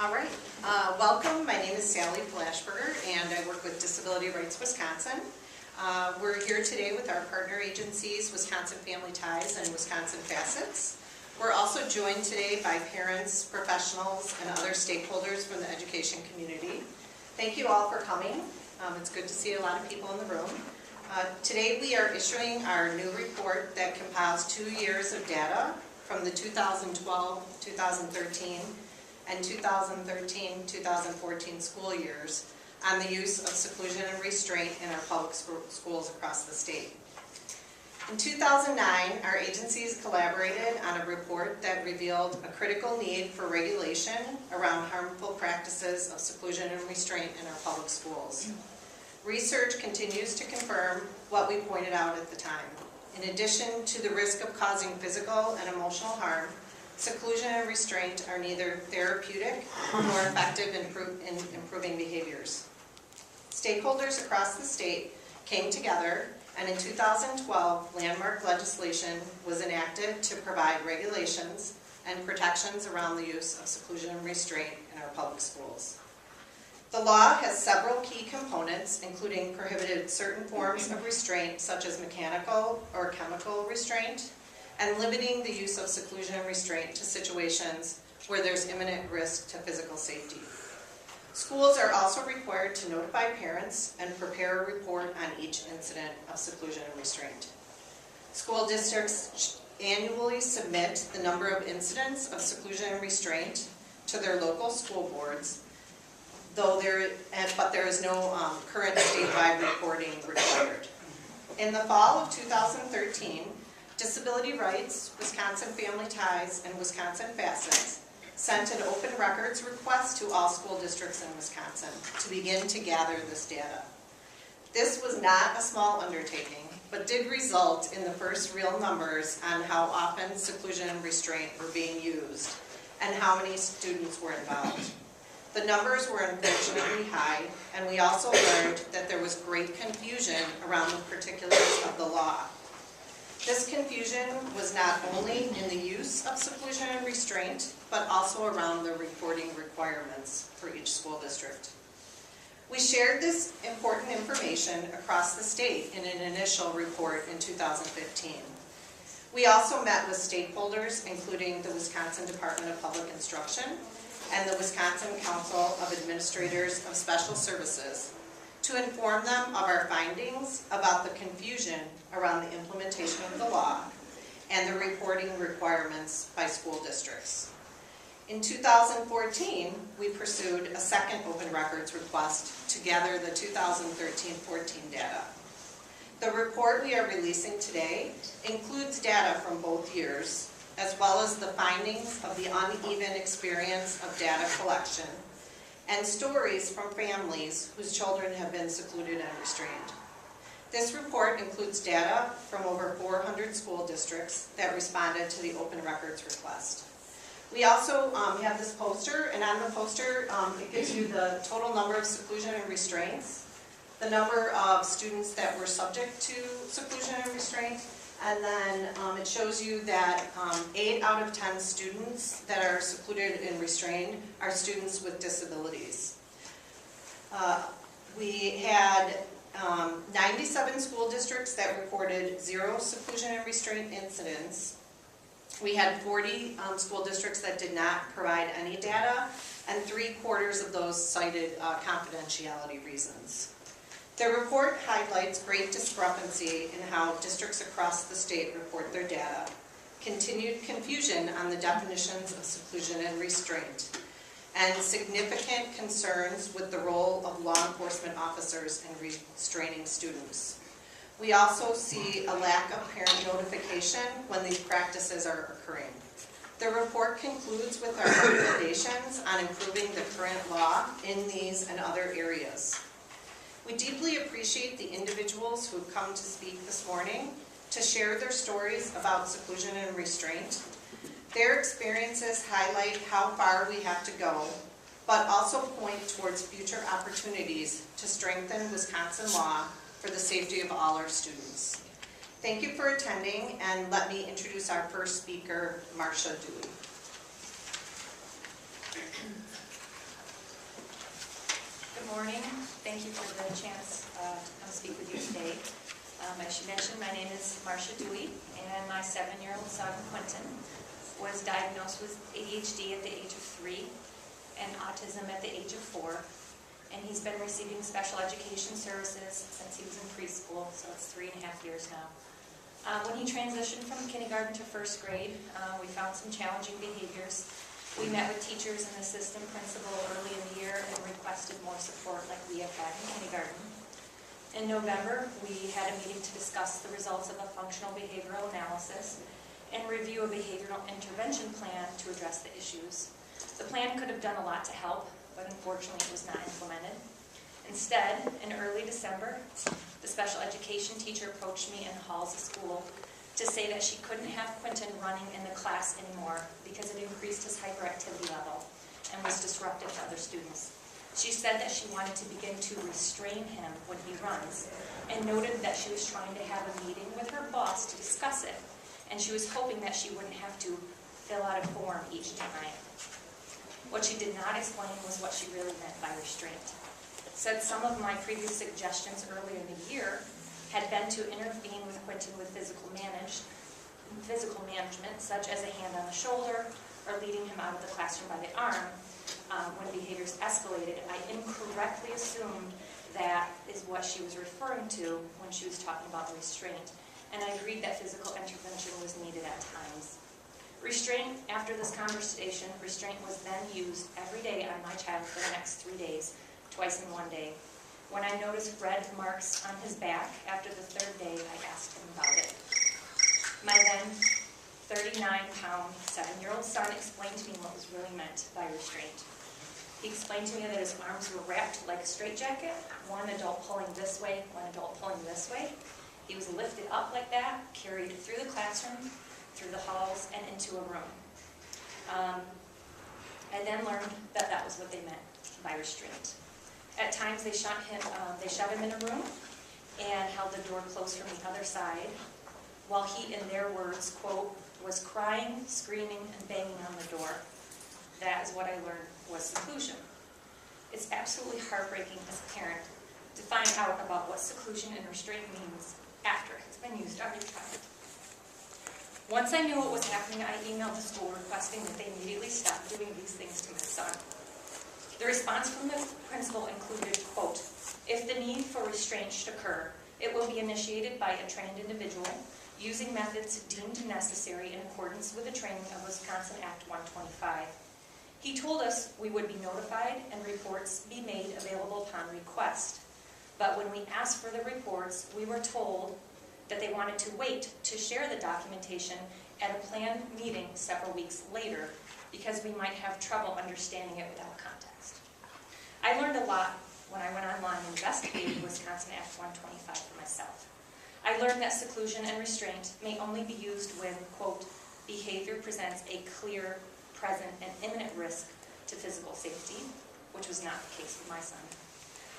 All right, welcome. My name is Sally Flashberger and I work with Disability Rights Wisconsin. We're here today with our partner agencies, Wisconsin Family Ties and Wisconsin Facets. We're also joined today by parents, professionals, and other stakeholders from the education community. Thank you all for coming. It's good to see a lot of people in the room. Today we are issuing our new report that compiles 2 years of data from the 2012-2013 and 2013-2014 school years on the use of seclusion and restraint in our public schools across the state. In 2009, our agencies collaborated on a report that revealed a critical need for regulation around harmful practices of seclusion and restraint in our public schools. Research continues to confirm what we pointed out at the time. In addition to the risk of causing physical and emotional harm, seclusion and restraint are neither therapeutic nor effective in improving behaviors. Stakeholders across the state came together, and in 2012, landmark legislation was enacted to provide regulations and protections around the use of seclusion and restraint in our public schools. The law has several key components, including prohibited certain forms of restraint, such as mechanical or chemical restraint, and limiting the use of seclusion and restraint to situations where there's imminent risk to physical safety. Schools are also required to notify parents and prepare a report on each incident of seclusion and restraint. School districts annually submit the number of incidents of seclusion and restraint to their local school boards, but there is no current statewide reporting required. In the fall of 2013, Disability Rights, Wisconsin Family Ties, and Wisconsin Facets sent an open records request to all school districts in Wisconsin to begin to gather this data. This was not a small undertaking, but did result in the first real numbers on how often seclusion and restraint were being used and how many students were involved. The numbers were unfortunately high, and we also learned that there was great confusion around the particulars of the law. This confusion was not only in the use of seclusion and restraint, but also around the reporting requirements for each school district. We shared this important information across the state in an initial report in 2015. We also met with stakeholders, including the Wisconsin Department of Public Instruction and the Wisconsin Council of Administrators of Special Services, to inform them of our findings about the confusion around the implementation of the law and the reporting requirements by school districts. In 2014, we pursued a second open records request to gather the 2013-14 data. The report we are releasing today includes data from both years, as well as the findings of the uneven experience of data collection and stories from families whose children have been secluded and restrained. This report includes data from over 400 school districts that responded to the open records request. We also have this poster, and on the poster it gives you the total number of seclusion and restraints, the number of students that were subject to seclusion and restraint, and then it shows you that 8 out of 10 students that are secluded and restrained are students with disabilities. We had 97 school districts that reported 0 seclusion and restraint incidents. We had 40 school districts that did not provide any data, and 3/4 of those cited confidentiality reasons. The report highlights great discrepancy in how districts across the state report their data, continued confusion on the definitions of seclusion and restraint, and significant concerns with the role of law enforcement officers in restraining students. We also see a lack of parent notification when these practices are occurring. The report concludes with our recommendations on improving the current law in these and other areas. We deeply appreciate the individuals who have come to speak this morning to share their stories about seclusion and restraint. Their experiences highlight how far we have to go, but also point towards future opportunities to strengthen Wisconsin law for the safety of all our students. Thank you for attending, and let me introduce our first speaker, Marcia Dewey. morning. Thank you for the chance to come speak with you today. As she mentioned, my name is Marcia Dewey, and my 7-year-old son, Quentin, was diagnosed with ADHD at the age of 3 and autism at the age of 4. And he's been receiving special education services since he was in preschool, so it's 3.5 years now. When he transitioned from kindergarten to 1st grade, we found some challenging behaviors. We met with teachers and assistant principal early in the year and requested more support like we have had in kindergarten. In November, we had a meeting to discuss the results of a functional behavioral analysis and review a behavioral intervention plan to address the issues. The plan could have done a lot to help, but unfortunately it was not implemented. Instead, in early December, the special education teacher approached me in the halls of school to say that she couldn't have Quentin running in the class anymore because it increased his hyperactivity level and was disruptive to other students. She said that she wanted to begin to restrain him when he runs and noted that she was trying to have a meeting with her boss to discuss it, and she was hoping that she wouldn't have to fill out a form each time. What she did not explain was what she really meant by restraint. Said some of my previous suggestions earlier in the year had been to intervene with Quentin with physical management, such as a hand on the shoulder or leading him out of the classroom by the arm. When behaviors escalated, I incorrectly assumed that is what she was referring to when she was talking about restraint, and I agreed that physical intervention was needed at times. Restraint, after this conversation, restraint was then used every day on my child for the next 3 days, twice in 1 day. When I noticed red marks on his back after the 3rd day, I asked him about it. My then 39-pound, 7-year-old son explained to me what was really meant by restraint. He explained to me that his arms were wrapped like a straitjacket, one adult pulling this way, one adult pulling this way. He was lifted up like that, carried through the classroom, through the halls, and into a room. I then learned that that was what they meant by restraint. At times they shut him in a room and held the door closed from the other side, while he, in their words, quote, was crying, screaming, and banging on the door. That is what I learned was seclusion. It's absolutely heartbreaking as a parent to find out about what seclusion and restraint means after it's been used on your child. Once I knew what was happening, I emailed the school requesting that they immediately stop doing these things to my son. The response from the principal included, quote, if the need for restraint should occur, it will be initiated by a trained individual using methods deemed necessary in accordance with the training of Wisconsin Act 125. He told us we would be notified and reports be made available upon request. But when we asked for the reports, we were told that they wanted to wait to share the documentation at a planned meeting several weeks later because we might have trouble understanding it without context. I learned a lot when I went online and investigated Wisconsin Act 125 for myself. I learned that seclusion and restraint may only be used when, quote, behavior presents a clear, present, and imminent risk to physical safety, which was not the case with my son.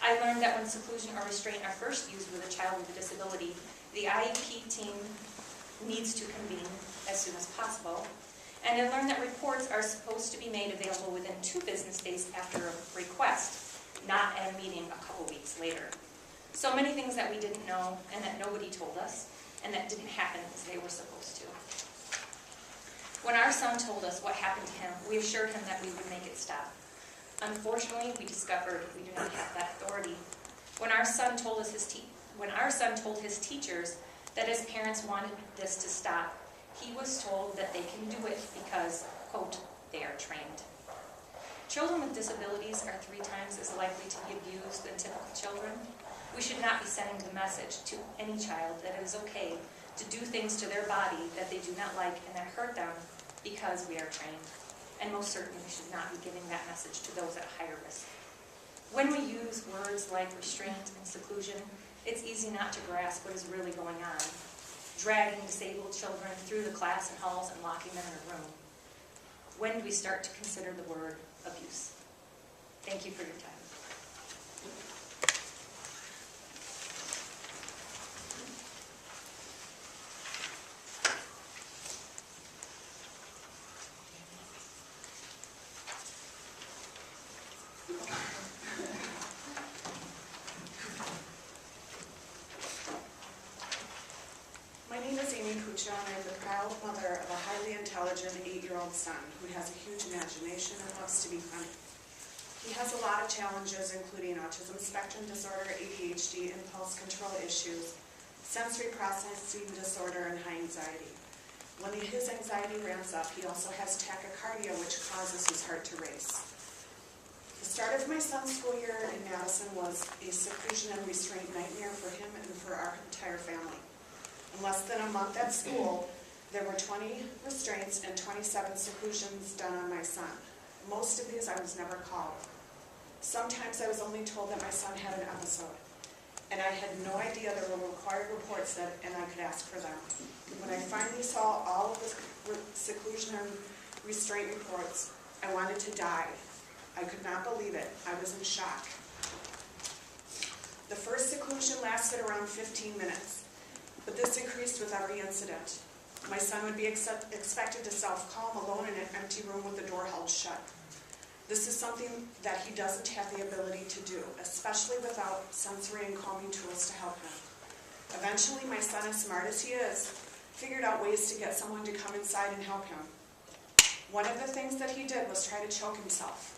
I learned that when seclusion or restraint are first used with a child with a disability, the IEP team needs to convene as soon as possible. And I learned that reports are supposed to be made available within 2 business days after a request, not at a meeting a couple weeks later. So many things that we didn't know and that nobody told us and that didn't happen as they were supposed to. When our son told us what happened to him, we assured him that we would make it stop. Unfortunately, we discovered we do not have that authority. When our son told his teachers that his parents wanted this to stop, he was told that they can do it because, quote, they are trained. Children with disabilities are 3 times as likely to be abused than typical children. We should not be sending the message to any child that it is okay to do things to their body that they do not like and that hurt them because we are trained. And most certainly we should not be giving that message to those at higher risk. When we use words like restraint and seclusion, it's easy not to grasp what is really going on. Dragging disabled children through the class and halls and locking them in a room. When do we start to consider the word abuse? Thank you for your time. Amy Puccio, and I'm the proud mother of a highly intelligent 8-year-old son who has a huge imagination and loves to be funny. He has a lot of challenges, including autism spectrum disorder, ADHD, impulse control issues, sensory processing disorder, and high anxiety. When his anxiety ramps up, he also has tachycardia, which causes his heart to race. The start of my son's school year in Madison was a seclusion and restraint nightmare for him and for our entire family. In less than a month at school, there were 20 restraints and 27 seclusions done on my son. Most of these I was never called. Sometimes I was only told that my son had an episode, and I had no idea there were required reports and I could ask for them. When I finally saw all of the seclusion and restraint reports, I wanted to die. I could not believe it. I was in shock. The first seclusion lasted around 15 minutes, but this increased with every incident. My son would be expected to self-calm alone in an empty room with the door held shut. This is something that he doesn't have the ability to do, especially without sensory and calming tools to help him. Eventually, my son, as smart as he is, figured out ways to get someone to come inside and help him. One of the things that he did was try to choke himself,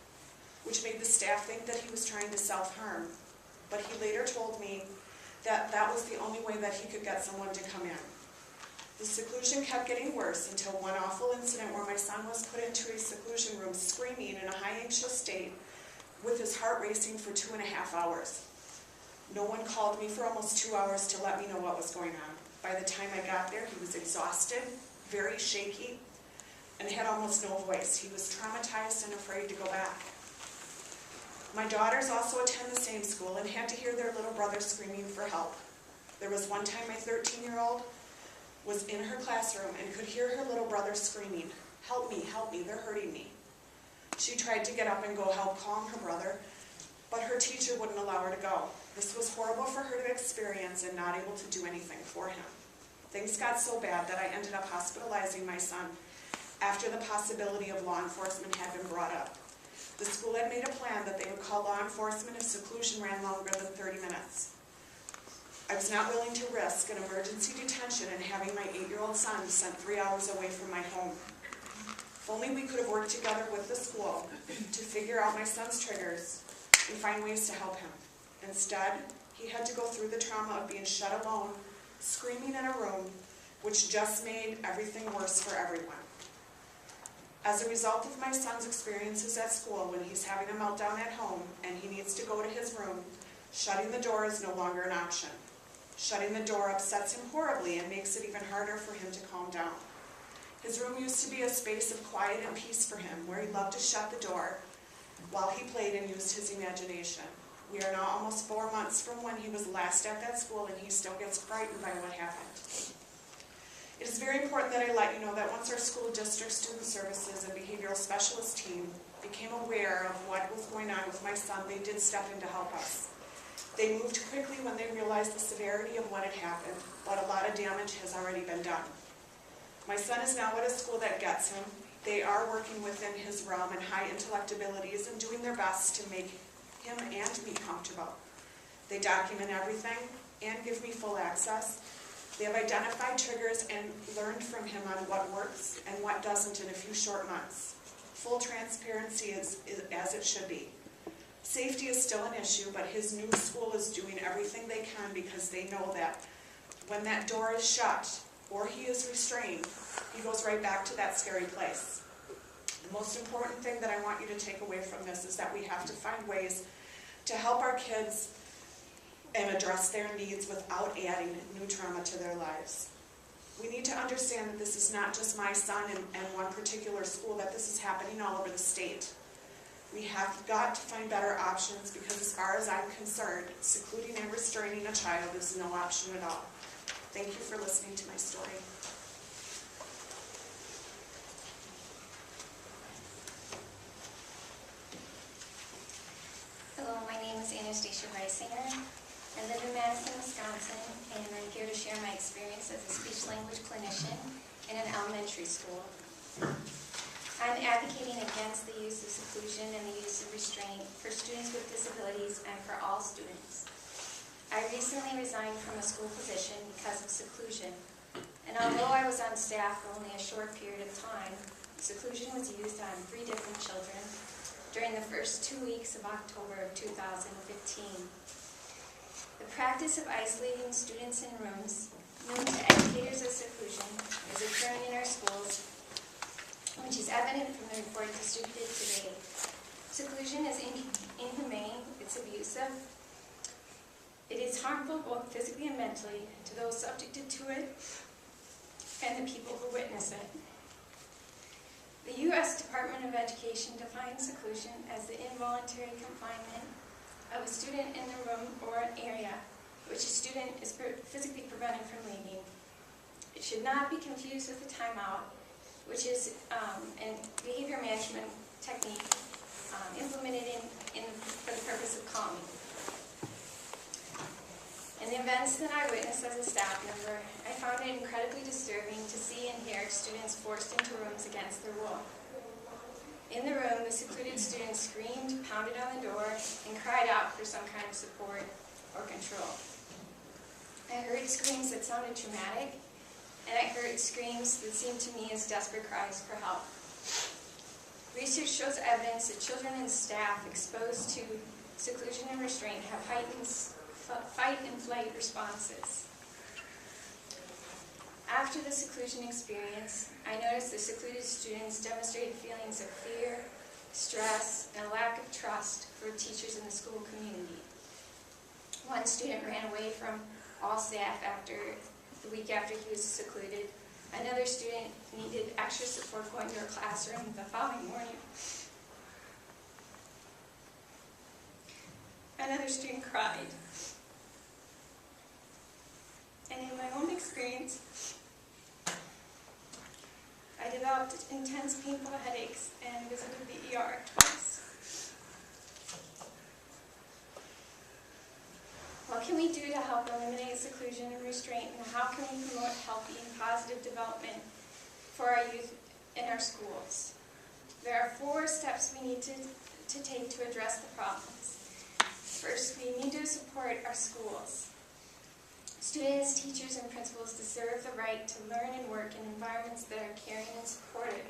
which made the staff think that he was trying to self-harm. But he later told me that that was the only way that he could get someone to come in. The seclusion kept getting worse until one awful incident where my son was put into a seclusion room screaming in a high anxious state with his heart racing for 2.5 hours. No one called me for almost 2 hours to let me know what was going on. By the time I got there, he was exhausted, very shaky, and had almost no voice. He was traumatized and afraid to go back. My daughters also attend the same school and had to hear their little brother screaming for help. There was one time my 13-year-old was in her classroom and could hear her little brother screaming, help me, they're hurting me." She tried to get up and go help calm her brother, but her teacher wouldn't allow her to go. This was horrible for her to experience and not able to do anything for him. Things got so bad that I ended up hospitalizing my son after the possibility of law enforcement had been brought up. The school had made a plan that they would call law enforcement if seclusion ran longer than 30 minutes. I was not willing to risk an emergency detention and having my 8-year-old son sent 3 hours away from my home. If only we could have worked together with the school to figure out my son's triggers and find ways to help him. Instead, he had to go through the trauma of being shut alone, screaming in a room, which just made everything worse for everyone. As a result of my son's experiences at school, when he's having a meltdown at home and he needs to go to his room, shutting the door is no longer an option. Shutting the door upsets him horribly and makes it even harder for him to calm down. His room used to be a space of quiet and peace for him, where he loved to shut the door while he played and used his imagination. We are now almost 4 months from when he was last at that school, and he still gets frightened by what happened. It is very important that I let you know that once our school district student services and behavioral specialist team became aware of what was going on with my son, they did step in to help us. They moved quickly when they realized the severity of what had happened, but a lot of damage has already been done. My son is now at a school that gets him. They are working within his realm and high intellect abilities and doing their best to make him and me comfortable. They document everything and give me full access. They have identified triggers and learned from him on what works and what doesn't in a few short months. Full transparency is as it should be. Safety is still an issue, but his new school is doing everything they can because they know that when that door is shut or he is restrained, he goes right back to that scary place. The most important thing that I want you to take away from this is that we have to find ways to help our kids and address their needs without adding new trauma to their lives. We need to understand that this is not just my son and one particular school, that this is happening all over the state. We have got to find better options because as far as I'm concerned, secluding and restraining a child is no option at all. Thank you for listening to my story. Hello, my name is Anastasia Reisinger. I live in Madison, Wisconsin, and I'm here to share my experience as a speech-language clinician in an elementary school. I'm advocating against the use of seclusion and the use of restraint for students with disabilities and for all students. I recently resigned from a school position because of seclusion, And although I was on staff for only a short period of time, seclusion was used on 3 different children during the first 2 weeks of October of 2015. The practice of isolating students in rooms known to educators as seclusion is occurring in our schools, which is evident from the report distributed today. Seclusion is inhumane, it's abusive, it is harmful both physically and mentally to those subjected to it and the people who witness it. The U.S. Department of Education defines seclusion as the involuntary confinement of a student in the room or an area which a student is physically prevented from leaving. It should not be confused with a timeout, which is a behavior management technique implemented for the purpose of calming. In the events that I witnessed as a staff member, I found it incredibly disturbing to see and hear students forced into rooms against their will. In the room, the secluded students screamed, pounded on the door, and cried out for some kind of support or control. I heard screams that sounded traumatic, and I heard screams that seemed to me as desperate cries for help. Research shows evidence that children and staff exposed to seclusion and restraint have heightened fight and flight responses. After the seclusion experience, I noticed the secluded students demonstrated feelings of fear, stress, and a lack of trust for teachers in the school community. One student ran away from all staff the week after he was secluded. Another student needed extra support going to her classroom the following morning. Another student cried. And in my own experience, I developed intense painful headaches and visited the ER twice. What can we do to help eliminate seclusion and restraint, and how can we promote healthy and positive development for our youth in our schools? There are 4 steps we need to take to address the problems. First, we need to support our schools. Students, teachers, and principals deserve the right to learn and work in environments that are caring and supportive.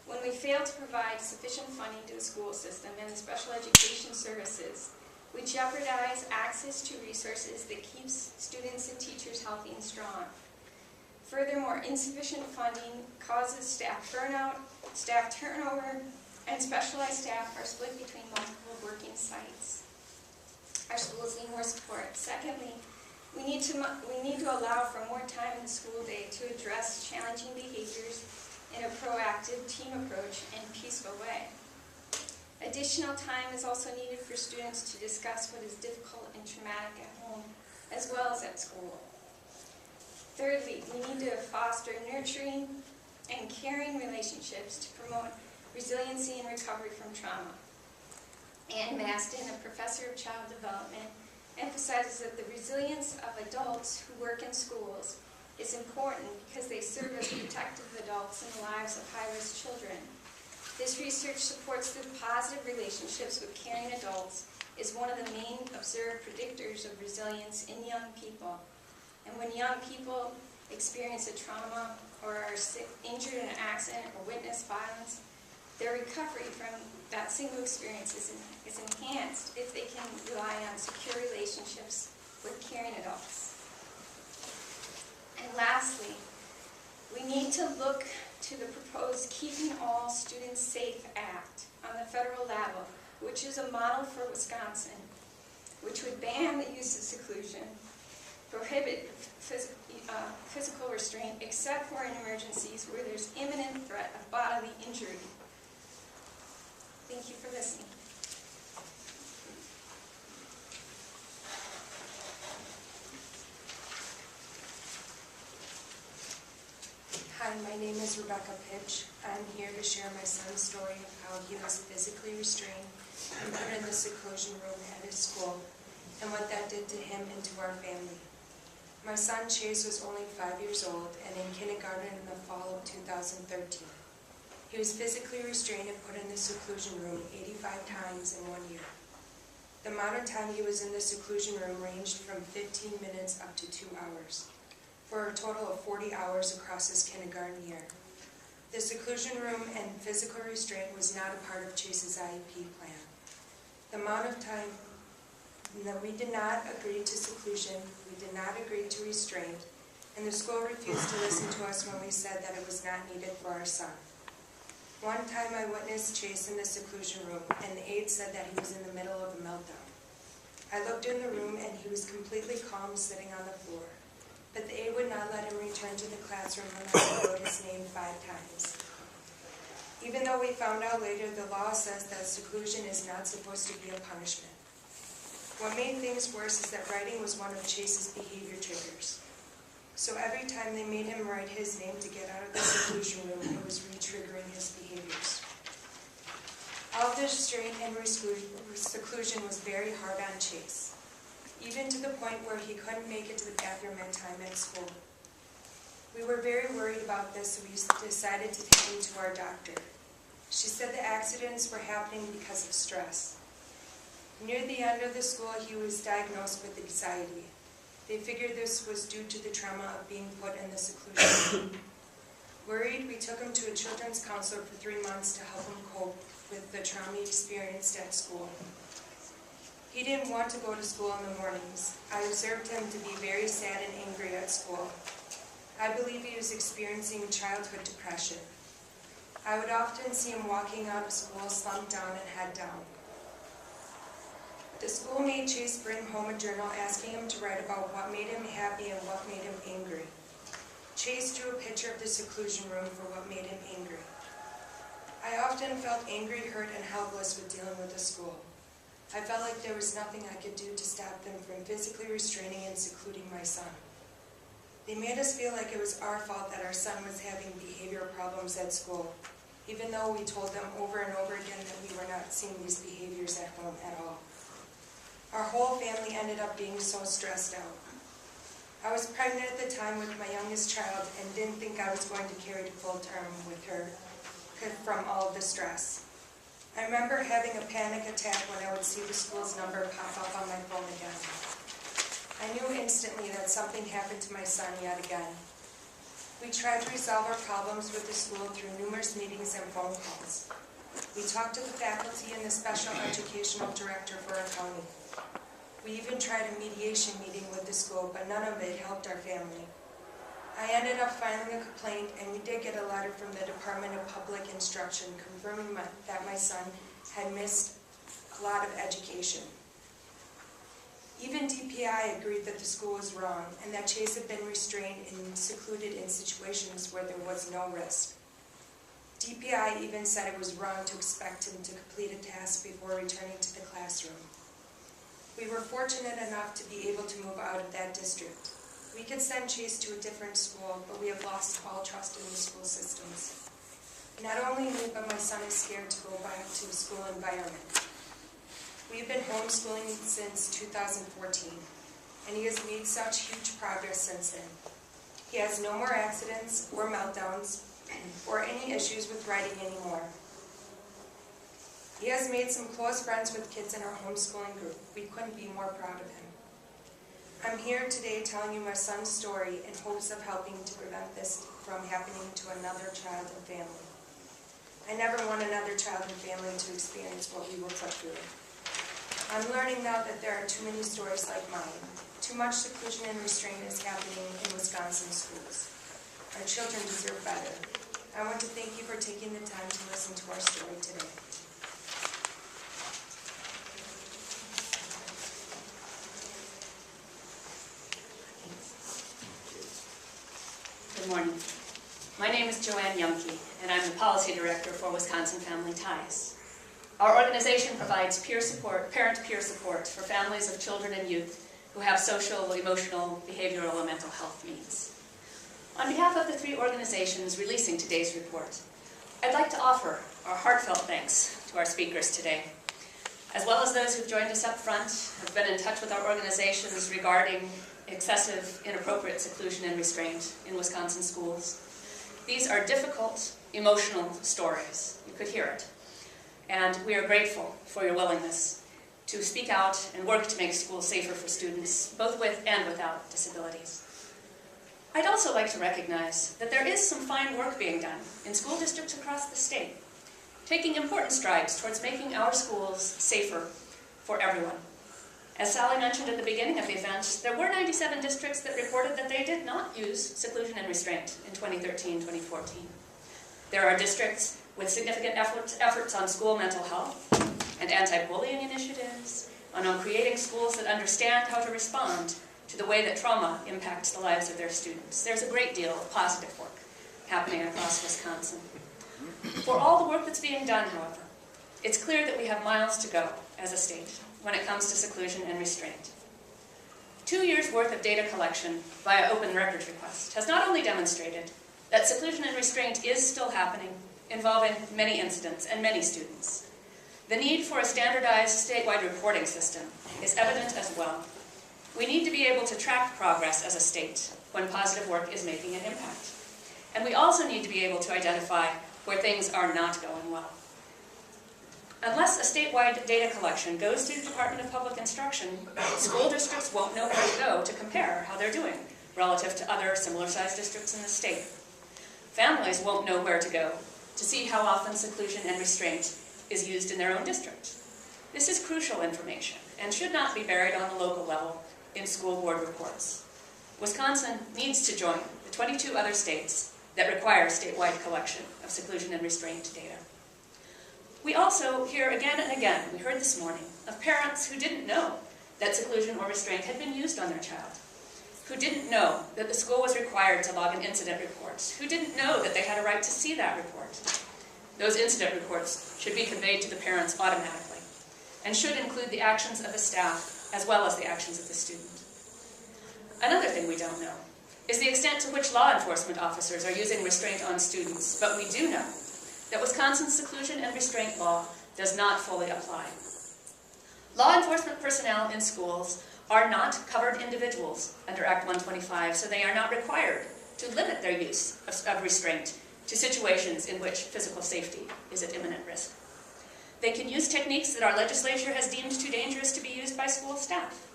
When we fail to provide sufficient funding to the school system and the special education services, we jeopardize access to resources that keeps students and teachers healthy and strong. Furthermore, insufficient funding causes staff burnout, staff turnover, and specialized staff are split between multiple working sites. Our schools need more support. Secondly, we need to allow for more time in the school day to address challenging behaviors in a proactive team approach and peaceful way. Additional time is also needed for students to discuss what is difficult and traumatic at home, as well as at school. Thirdly, we need to foster nurturing and caring relationships to promote resiliency and recovery from trauma. Ann Maston, a professor of child development, emphasizes that the resilience of adults who work in schools is important because they serve as protective adults in the lives of high-risk children. This research supports that positive relationships with caring adults is one of the main observed predictors of resilience in young people. And when young people experience a trauma or are injured in an accident or witness violence, their recovery from that single experience is enhanced if they can rely on secure relationships with caring adults. And lastly, we need to look to the proposed Keeping All Students Safe Act on the federal level, which is a model for Wisconsin, which would ban the use of seclusion, prohibit physical restraint except for in emergencies where there's imminent threat of bodily injury. Thank you for listening. Hi, my name is Rebecca Pitch. I'm here to share my son's story of how he was physically restrained and put in the seclusion room at his school, and what that did to him and to our family. My son Chase was only 5 years old and in kindergarten in the fall of 2013. He was physically restrained and put in the seclusion room 85 times in 1 year. The amount of time he was in the seclusion room ranged from 15 minutes up to 2 hours. for a total of 40 hours across his kindergarten year. The seclusion room and physical restraint was not a part of Chase's IEP plan. The amount of time that we did not agree to seclusion, we did not agree to restraint, and the school refused to listen to us when we said that it was not needed for our son. One time I witnessed Chase in the seclusion room, and the aide said that he was in the middle of a meltdown. I looked in the room, and he was completely calm sitting on the floor. But the aide would not let him return to the classroom unless he wrote his name 5 times. Even though we found out later the law says that seclusion is not supposed to be a punishment. What made things worse is that writing was one of Chase's behavior triggers. So every time they made him write his name to get out of the seclusion room, it was re-triggering his behaviors. All the restraint and seclusion was very hard on Chase, even to the point where he couldn't make it to the bathroom in time at school. We were very worried about this, so we decided to take him to our doctor. She said the accidents were happening because of stress. Near the end of the school, he was diagnosed with anxiety. They figured this was due to the trauma of being put in the seclusion room. Worried, we took him to a children's counselor for 3 months to help him cope with the trauma he experienced at school. He didn't want to go to school in the mornings. I observed him to be very sad and angry at school. I believe he was experiencing childhood depression. I would often see him walking out of school slumped down and head down. The school made Chase bring home a journal asking him to write about what made him happy and what made him angry. Chase drew a picture of the seclusion room for what made him angry. I often felt angry, hurt, and helpless with dealing with the school. I felt like there was nothing I could do to stop them from physically restraining and secluding my son. They made us feel like it was our fault that our son was having behavioral problems at school, even though we told them over and over again that we were not seeing these behaviors at home at all. Our whole family ended up being so stressed out. I was pregnant at the time with my youngest child and didn't think I was going to carry to full term with her from all of the stress. I remember having a panic attack when I would see the school's number pop up on my phone again. I knew instantly that something happened to my son yet again. We tried to resolve our problems with the school through numerous meetings and phone calls. We talked to the faculty and the special educational director for our county. We even tried a mediation meeting with the school, but none of it helped our family. I ended up filing a complaint, and we did get a letter from the Department of Public Instruction confirming that my son had missed a lot of education. Even DPI agreed that the school was wrong and that Chase had been restrained and secluded in situations where there was no risk. DPI even said it was wrong to expect him to complete a task before returning to the classroom. We were fortunate enough to be able to move out of that district. We could send Chase to a different school, but we have lost all trust in the school systems. Not only me, but my son is scared to go back to a school environment. We've been homeschooling since 2014, and he has made such huge progress since then. He has no more accidents or meltdowns or any issues with writing anymore. He has made some close friends with kids in our homeschooling group. We couldn't be more proud of him. I'm here today telling you my son's story in hopes of helping to prevent this from happening to another child and family. I never want another child and family to experience what we were put through. I'm learning now that there are too many stories like mine. Too much seclusion and restraint is happening in Wisconsin schools. Our children deserve better. I want to thank you for taking the time to listen to our story today. Good morning. My name is Joanne Yumke, and I'm the Policy Director for Wisconsin Family Ties. Our organization provides peer support, parent-peer support for families of children and youth who have social, emotional, behavioral, and mental health needs. On behalf of the 3 organizations releasing today's report, I'd like to offer our heartfelt thanks to our speakers today, as well as those who've joined us up front, have been in touch with our organizations regarding excessive, inappropriate seclusion and restraint in Wisconsin schools. These are difficult, emotional stories. You could hear it. And we are grateful for your willingness to speak out and work to make schools safer for students, both with and without disabilities. I'd also like to recognize that there is some fine work being done in school districts across the state, taking important strides towards making our schools safer for everyone. As Sally mentioned at the beginning of the event, there were 97 districts that reported that they did not use seclusion and restraint in 2013-2014. There are districts with significant efforts on school mental health and anti-bullying initiatives, and on creating schools that understand how to respond to the way that trauma impacts the lives of their students. There's a great deal of positive work happening across Wisconsin. For all the work that's being done, however, it's clear that we have miles to go as a state when it comes to seclusion and restraint. 2 years' worth of data collection via open records request has not only demonstrated that seclusion and restraint is still happening, involving many incidents and many students. The need for a standardized statewide reporting system is evident as well. We need to be able to track progress as a state when positive work is making an impact. And we also need to be able to identify where things are not going well. Unless a statewide data collection goes to the Department of Public Instruction, school districts won't know where to go to compare how they're doing relative to other similar-sized districts in the state. Families won't know where to go to see how often seclusion and restraint is used in their own district. This is crucial information and should not be buried on the local level in school board reports. Wisconsin needs to join the 22 other states that require statewide collection of seclusion and restraint data. We also hear again and again, we heard this morning, of parents who didn't know that seclusion or restraint had been used on their child, who didn't know that the school was required to log an incident report, who didn't know that they had a right to see that report. Those incident reports should be conveyed to the parents automatically and should include the actions of the staff as well as the actions of the student. Another thing we don't know is the extent to which law enforcement officers are using restraint on students, but we do know that Wisconsin's seclusion and restraint law does not fully apply. Law enforcement personnel in schools are not covered individuals under Act 125, so they are not required to limit their use of restraint to situations in which physical safety is at imminent risk. They can use techniques that our legislature has deemed too dangerous to be used by school staff.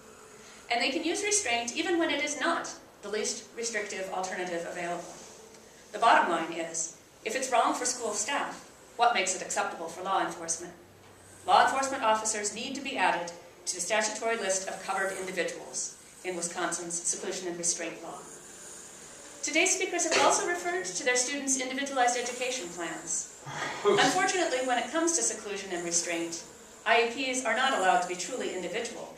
And they can use restraint even when it is not the least restrictive alternative available. The bottom line is, if it's wrong for school staff, what makes it acceptable for law enforcement? Law enforcement officers need to be added to the statutory list of covered individuals in Wisconsin's seclusion and restraint law. Today's speakers have also referred to their students' individualized education plans. Unfortunately, when it comes to seclusion and restraint, IEPs are not allowed to be truly individual.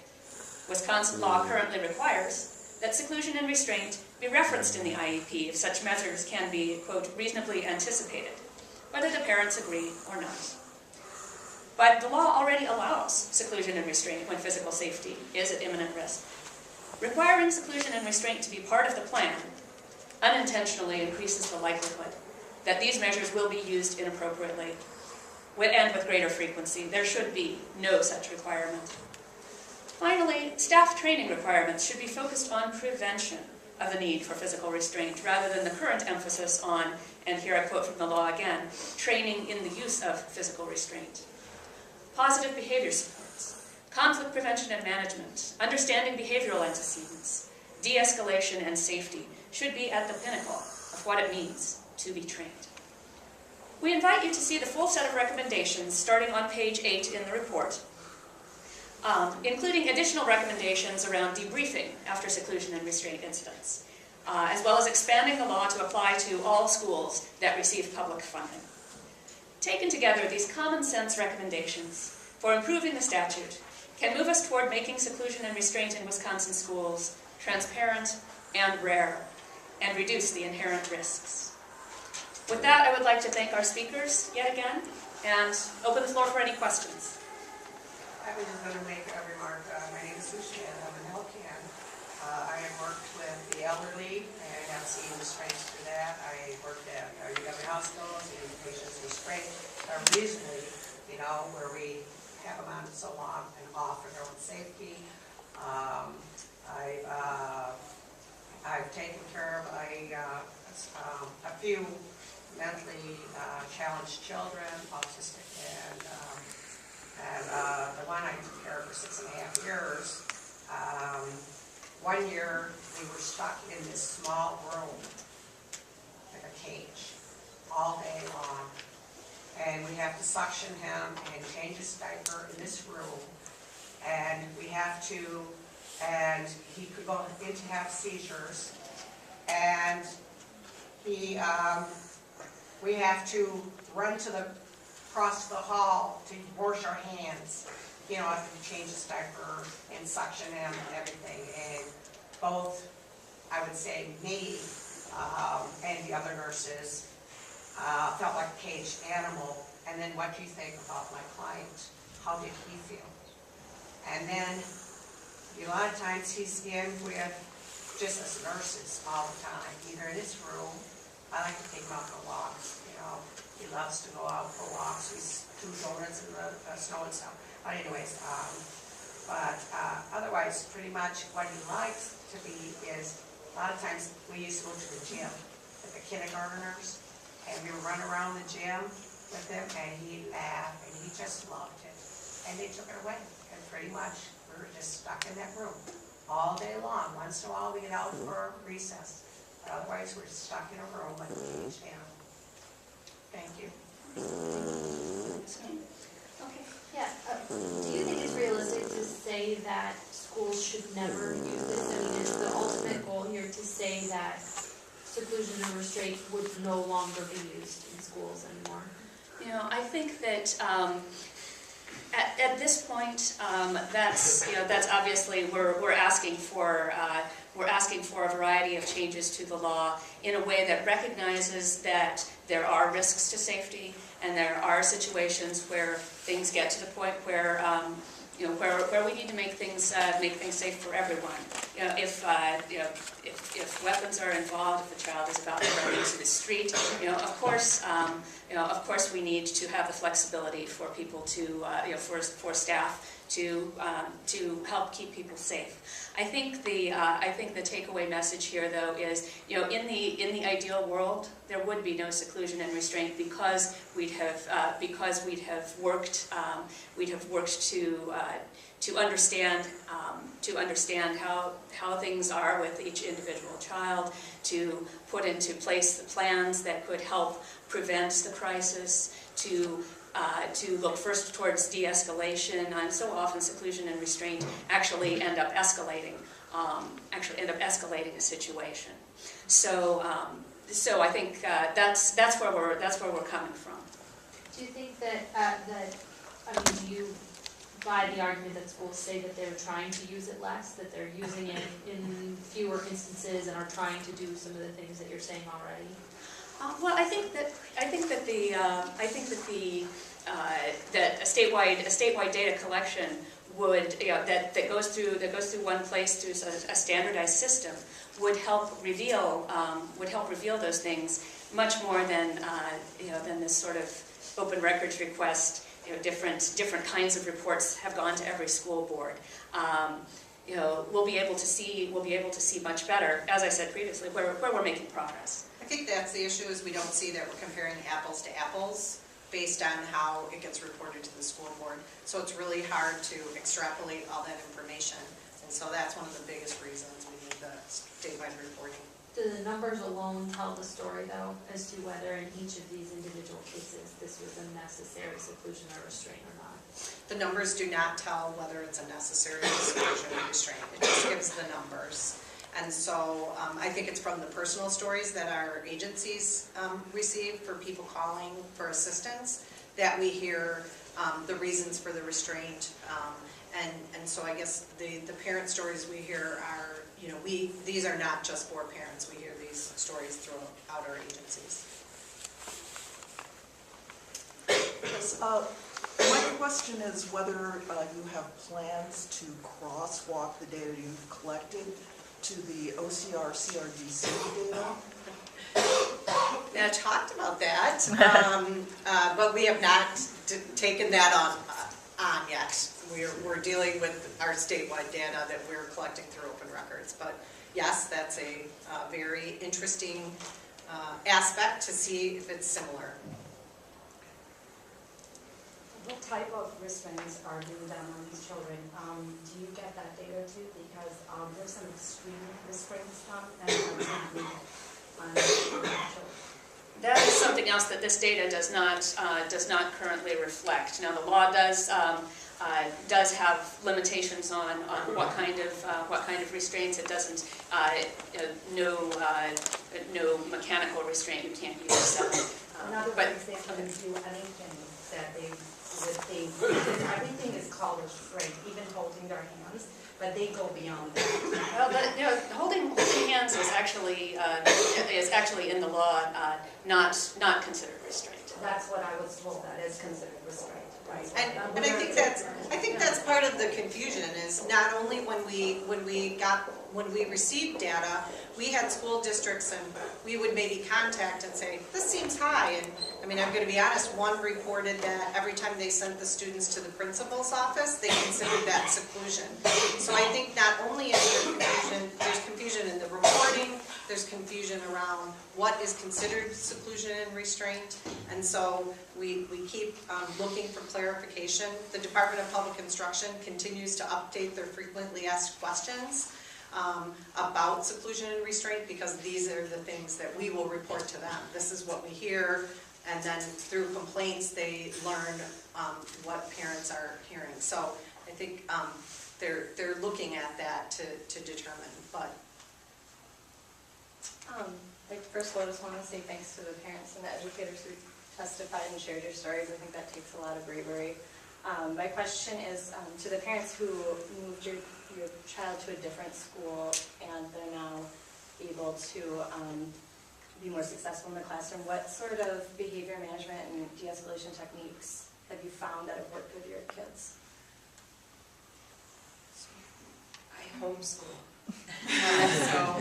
Wisconsin law currently requires that seclusion and restraint be referenced in the IEP if such measures can be, quote, reasonably anticipated, whether the parents agree or not. But the law already allows seclusion and restraint when physical safety is at imminent risk. Requiring seclusion and restraint to be part of the plan unintentionally increases the likelihood that these measures will be used inappropriately and with greater frequency. There should be no such requirement. Finally, staff training requirements should be focused on prevention of the need for physical restraint rather than the current emphasis on, and here I quote from the law again, training in the use of physical restraint. Positive behavior supports, conflict prevention and management, understanding behavioral antecedents, de-escalation and safety should be at the pinnacle of what it means to be trained. We invite you to see the full set of recommendations starting on page 8 in the report, including additional recommendations around debriefing after seclusion and restraint incidents, as well as expanding the law to apply to all schools that receive public funding. Taken together, these common sense recommendations for improving the statute can move us toward making seclusion and restraint in Wisconsin schools transparent and rare, and reduce the inherent risks. With that, I would like to thank our speakers yet again, and open the floor for any questions. I was just going to make a remark. My name is Sushi, and I'm an LPN. I have worked with the elderly, and I have seen restraints for that. I worked at young hospitals, and patients restraint reasonably, where we have them on so long and off for their own safety. I've taken care of a few mentally challenged children, autistic, and the one I took care of for 6.5 years one year, we were stuck in this small room, like a cage, all day long. And we have to suction him and change his diaper in this room. And we have to, and he could go into have seizures. And he, we have to run across the hall to wash our hands, you know, after we change his diaper and suction him and everything. And both, I would say, me and the other nurses felt like a caged animal. And then what do you think about my client? How did he feel? And then a lot of times he's in with just as nurses all the time, either in his room. I like to take him out for walks, you know. He loves to go out for walks. He's 2 donuts in the snow and stuff. But anyways, otherwise, pretty much what he likes to be is, a lot of times we used to go to the gym with the kindergartners, and we would run around the gym with him, and he'd laugh, and he just loved it. And they took it away, and pretty much we were just stuck in that room all day long. Once in a while we get out for recess, but otherwise we're stuck in a room like a caged animal. Thank you. Okay, yeah. Do you think it's realistic to say that schools should never use this? I mean, is the ultimate goal here to say that seclusion and restraint would no longer be used in schools anymore? You know, I think that at this point, that's obviously we're asking for a variety of changes to the law in a way that recognizes that there are risks to safety and there are situations where things get to the point where where we need to make things safe for everyone. You know, if weapons are involved, if the child is about to run into the street, of course we need to have the flexibility for people to, for staff to help keep people safe. I think the takeaway message here, though, is in the ideal world there would be no seclusion and restraint because we'd have worked to understand how things are with each individual child, to put into place the plans that could help prevent the crisis, to look first towards de-escalation, and so often seclusion and restraint actually end up escalating a situation. So I think that's where we're coming from. Do you think that do you buy the argument that schools say that they're trying to use it less, that they're using it in fewer instances and are trying to do some of the things that you're saying already? Well, I think that a statewide data collection would that goes through one place through a standardized system would help reveal those things much more than this sort of open records request. Different kinds of reports have gone to every school board. We'll be able to see much better, as I said previously, where we're making progress. I think that's the issue, is we don't see that we're comparing apples to apples based on how it gets reported to the school board. So it's really hard to extrapolate all that information. And so that's one of the biggest reasons we need the statewide reporting. Do the numbers alone tell the story, though, as to whether in each of these individual cases this was a necessary seclusion or restraint or not? The numbers do not tell whether it's a necessary seclusion or restraint. It just gives the numbers. And so I think it's from the personal stories that our agencies receive for people calling for assistance that we hear the reasons for the restraint. And so I guess the parent stories we hear are, these are not just for parents. We hear these stories throughout our agencies. Yes, my question is whether you have plans to crosswalk the data you've collected to the OCR CRDC data? I talked about that, but we have not taken that on yet. We're dealing with our statewide data that we're collecting through open records. But yes, that's a very interesting aspect to see if it's similar. what type of restraints are being done on these children? Do you get that data too? Because there's some extreme restraints done and some legal on children. That is something else that this data does not currently reflect. Now, the law does have limitations on what kind of restraints. It doesn't no mechanical restraint you can't use. So, In other but words, they can do anything that they would think, because everything is called restraint, even holding their hands, but they go beyond that. well, holding hands is actually in the law not considered restraint. That's what I was told, that is considered restraint, right? And I think that's part of the confusion is not only when we received data, we had school districts and we would maybe contact and say, this seems high. And I mean, I'm going to be honest, one reported that every time they sent the students to the principal's office, they considered that seclusion. So I think not only is there confusion, there's confusion in the reporting, there's confusion around what is considered seclusion and restraint. And so we keep looking for clarification. The Department of Public Instruction continues to update their frequently asked questions about seclusion and restraint, because these are the things that we will report to them. This is what we hear, and then through complaints they learn what parents are hearing. So I think they're looking at that to determine. But first of all, I just want to say thanks to the parents and the educators who testified and shared your stories. I think that takes a lot of bravery. My question is to the parents who moved your child to a different school and they're now able to be more successful in the classroom. What sort of behavior management and de-escalation techniques have you found that have worked with your kids? I homeschool. So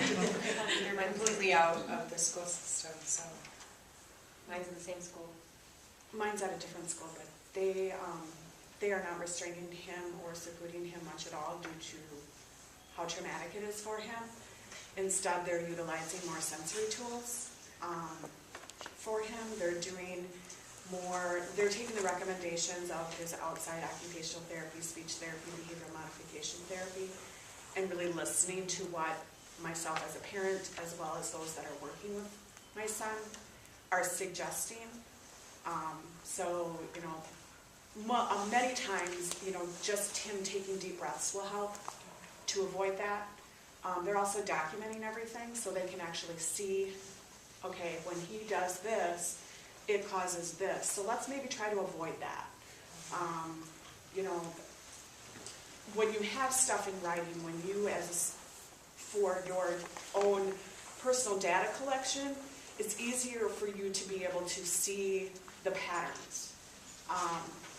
they're completely out of the school system. So Mine's in the same school. Mine's at a different school, but they are not restraining him or secluding him much at all due to how traumatic it is for him. Instead, they're utilizing more sensory tools for him. They're doing more, they're taking the recommendations of his outside occupational therapy, speech therapy, behavioral modification therapy, and really listening to what myself as a parent, as well as those that are working with my son, are suggesting. So, many times, just him taking deep breaths will help to avoid that. They're also documenting everything so they can actually see, okay, when he does this, it causes this. So let's maybe try to avoid that. When you have stuff in writing, when you, for your own personal data collection, it's easier for you to be able to see the patterns,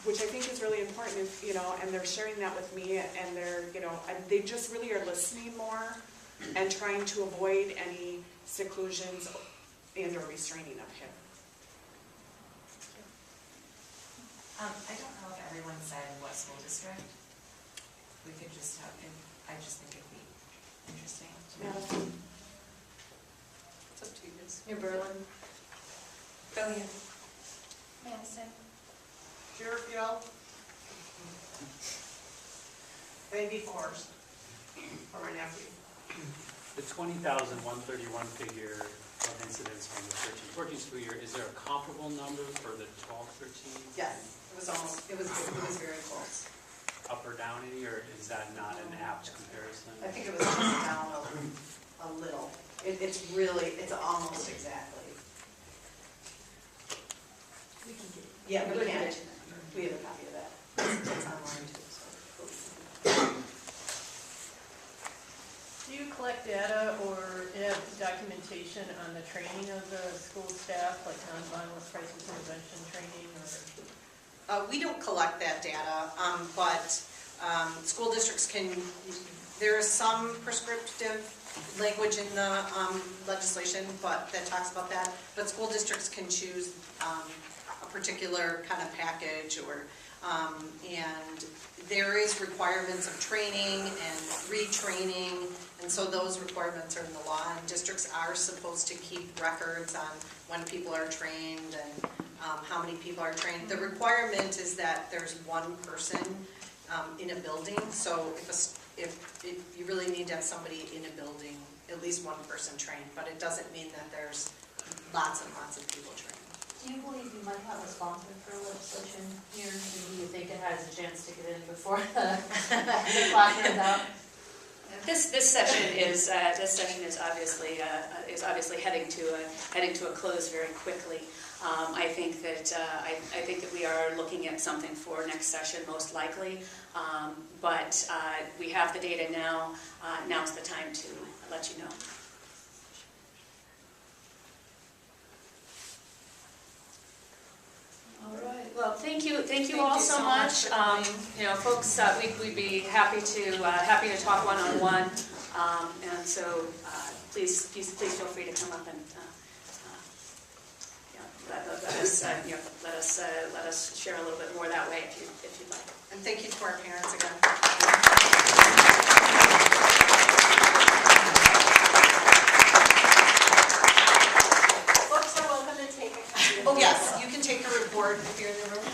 which I think is really important. And they're sharing that with me, and and they just really are listening more and trying to avoid any seclusions and or restraining of him. I don't know if everyone said what school district. We could just have, I just think it'd be interesting. Madison. it's up to you guys. New Berlin. Brilliant. Madison. Deerfield. Baby Forest for my nephew. The 20,131 figure of incidents from the 13-14 school year, is there a comparable number for the 12-13? Yes, it was very close. Up or down any, or is that not an apt comparison? I think it was just down a little. It's almost exactly. We can get it. Yeah, we can. We have a copy of that. It's online too. So. Do you collect data or have documentation on the training of the school staff, like nonviolent crisis intervention training, or? We don't collect that data, but school districts can, there is some prescriptive language in the legislation that talks about that, but school districts can choose a particular kind of package, and there is requirements of training and retraining, and so those requirements are in the law, and districts are supposed to keep records on when people are trained, and how many people are trained. The requirement is that there's one person in a building, so if you really need to have somebody in a building, at least one person trained, but it doesn't mean that there's lots and lots of people trained. Do you believe you might have a sponsor for legislation here, and do you think it has a chance to get in before the clock runs out? This session is obviously heading to a close very quickly. I think that we are looking at something for next session most likely, but we have the data now. Now's the time to let you know. All right. Well, thank you all so much. You know, folks, we'd be happy to talk one-on-one, and so please feel free to come up and let us share a little bit more that way if you'd like. And thank you to our parents again. Folks are welcome to take a copy. Oh, yes, you can take a report if you're in the room.